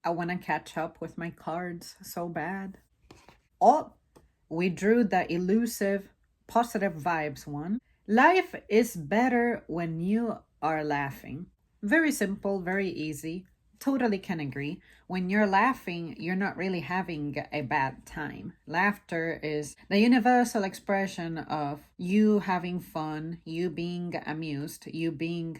I want to catch up with my cards so bad. Oh, we drew the elusive positive vibes one. Life is better when you are laughing. Very simple, very easy. Totally can agree. When you're laughing, you're not really having a bad time. Laughter is the universal expression of you having fun, you being amused, you being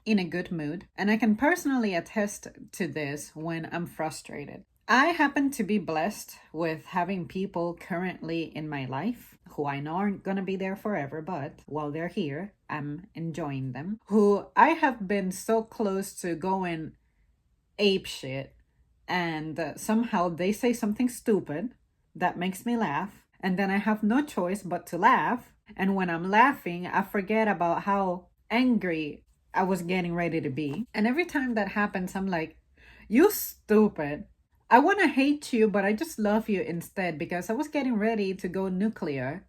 in a good mood. And I can personally attest to this when I'm frustrated. I happen to be blessed with having people currently in my life who I know aren't going to be there forever, but while they're here, I'm enjoying them. Who I have been so close to going ape shit, and somehow they say something stupid that makes me laugh, and then I have no choice but to laugh. And when I'm laughing, I forget about how angry I was getting ready to be. And every time that happens, I'm like, you stupid. I want to hate you, but I just love you instead because I was getting ready to go nuclear.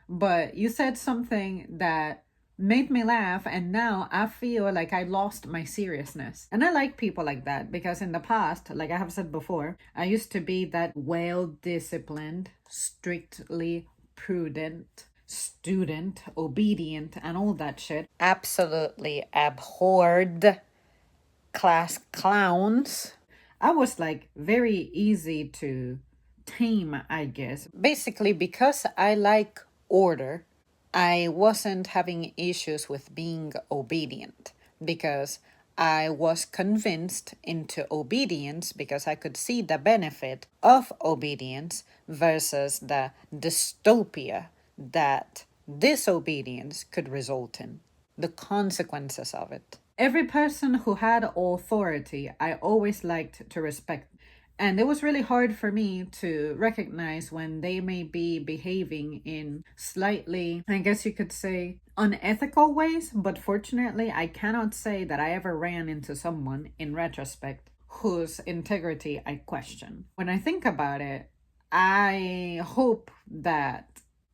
But you said something that made me laugh, and now I feel like I lost my seriousness. And I like people like that because in the past, like I have said before, I used to be that well disciplined, strictly prudent student, obedient, and all that shit. Absolutely abhorred class clowns. I was like very easy to tame, I guess. Basically, because I like order, I wasn't having issues with being obedient because I was convinced into obedience because I could see the benefit of obedience versus the dystopia that disobedience could result in, the consequences of it. Every person who had authority, I always liked to respect. And it was really hard for me to recognize when they may be behaving in slightly, I guess you could say, unethical ways. But fortunately, I cannot say that I ever ran into someone in retrospect whose integrity I question. When I think about it, I hope that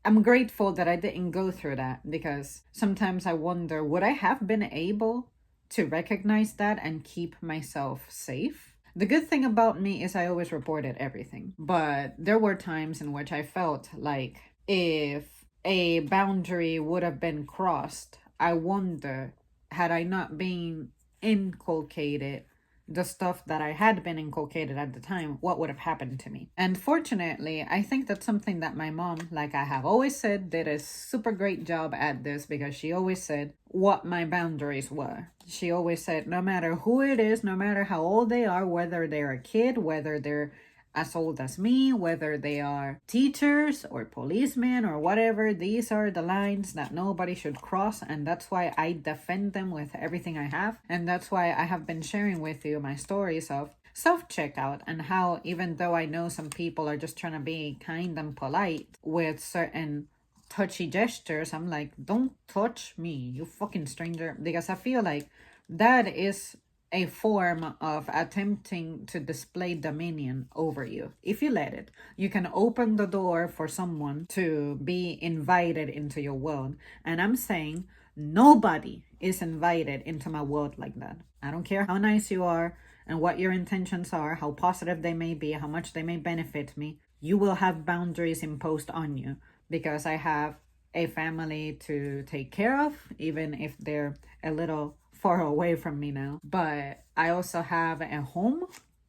I'm grateful that I didn't go through that because sometimes I wonder would I have been able to recognize that and keep myself safe? The good thing about me is I always reported everything, but there were times in which I felt like if a boundary would have been crossed, I wonder had I not been inculcated the stuff that I had been inculcated at the time, what would have happened to me? And fortunately, I think that's something that my mom, like I have always said, did a super great job at this because she always said what my boundaries were. She always said, no matter who it is, no matter how old they are, whether they're a kid, whether they're as old as me, whether they are teachers or policemen or whatever, these are the lines that nobody should cross. And that's why I defend them with everything I have. And that's why I have been sharing with you my stories of self-checkout and how even though I know some people are just trying to be kind and polite with certain touchy gestures, I'm like, don't touch me, you fucking stranger. Because I feel like that is a form of attempting to display dominion over you. If you let it, you can open the door for someone to be invited into your world. And I'm saying nobody is invited into my world like that. I don't care how nice you are and what your intentions are, how positive they may be, how much they may benefit me. You will have boundaries imposed on you because I have a family to take care of, even if they're a little far away from me now. But I also have a home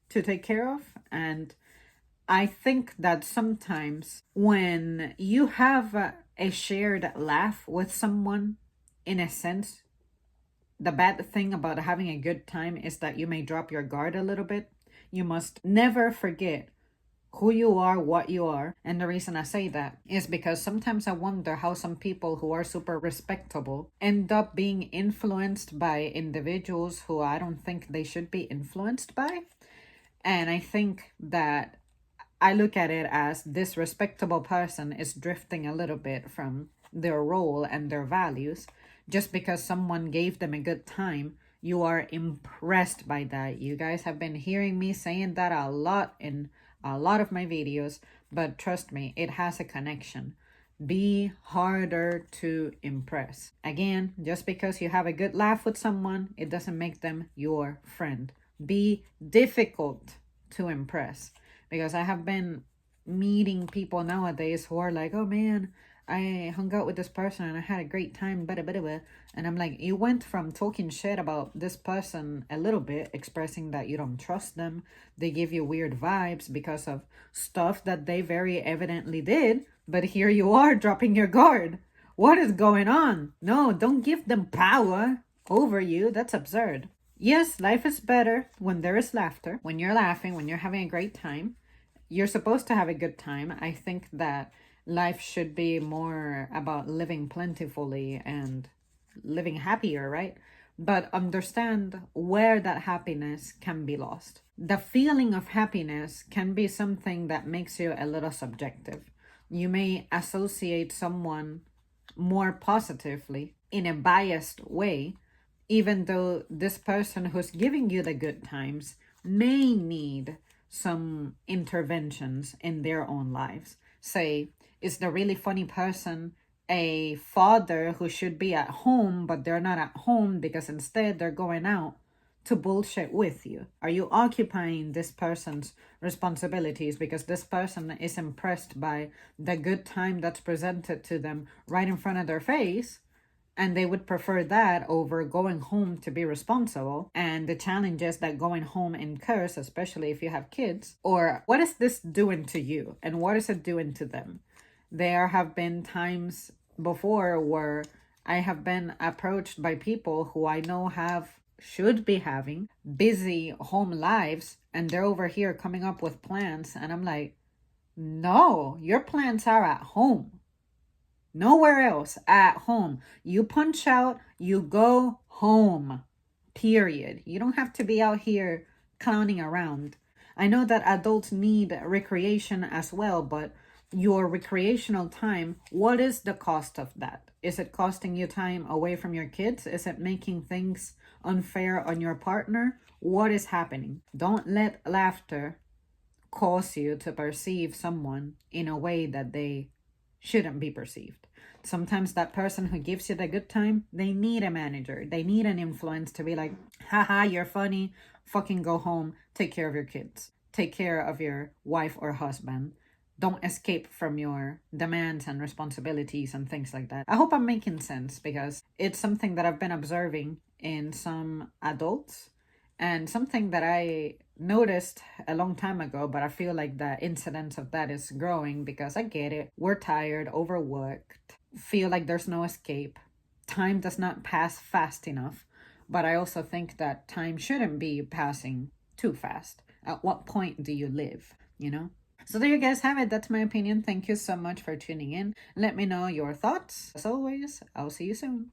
to take care of. And I think that sometimes when you have a shared laugh with someone, in a sense, the bad thing about having a good time is that you may drop your guard a little bit. You must never forget who you are, what you are. And the reason I say that is because sometimes I wonder how some people who are super respectable end up being influenced by individuals who I don't think they should be influenced by. And I think that I look at it as this respectable person is drifting a little bit from their role and their values just because someone gave them a good time. You are impressed by that. You guys have been hearing me saying that a lot in a lot of my videos, but trust me, it has a connection. Be harder to impress. Again, just because you have a good laugh with someone, it doesn't make them your friend. Be difficult to impress. Because I have been meeting people nowadays who are like, oh man, I hung out with this person and I had a great time, blah, blah, blah. And I'm like, you went from talking shit about this person a little bit, expressing that you don't trust them, they give you weird vibes because of stuff that they very evidently did, but here you are dropping your guard. What is going on? No, don't give them power over you. That's absurd. Yes, life is better when there is laughter, when you're laughing, when you're having a great time. You're supposed to have a good time. I think that life should be more about living plentifully and living happier, right? But understand where that happiness can be lost. The feeling of happiness can be something that makes you a little subjective. You may associate someone more positively in a biased way, even though this person who's giving you the good times may need some interventions in their own lives. Say, is the really funny person a father who should be at home, but they're not at home because instead they're going out to bullshit with you? Are you occupying this person's responsibilities because this person is impressed by the good time that's presented to them right in front of their face? And they would prefer that over going home to be responsible and the challenges that going home incurs, especially if you have kids. Or what is this doing to you and what is it doing to them? There have been times before where I have been approached by people who I know should be having busy home lives, and they're over here coming up with plans, and I'm like, no, your plans are at home. Nowhere else, at home. You punch out, you go home. Period. You don't have to be out here clowning around. I know that adults need recreation as well, but your recreational time, what is the cost of that? Is it costing you time away from your kids? Is it making things unfair on your partner? What is happening? Don't let laughter cause you to perceive someone in a way that they shouldn't be perceived. Sometimes that person who gives you the good time, they need a manager. They need an influence to be like, haha, you're funny. Fucking go home. Take care of your kids. Take care of your wife or husband. Don't escape from your demands and responsibilities and things like that. I hope I'm making sense because it's something that I've been observing in some adults and something that I noticed a long time ago, but I feel like the incidence of that is growing because I get it. We're tired, overworked, feel like there's no escape. Time does not pass fast enough, but I also think that time shouldn't be passing too fast. At what point do you live, you know? So there you guys have it. That's my opinion. Thank you so much for tuning in. Let me know your thoughts. As always, I'll see you soon.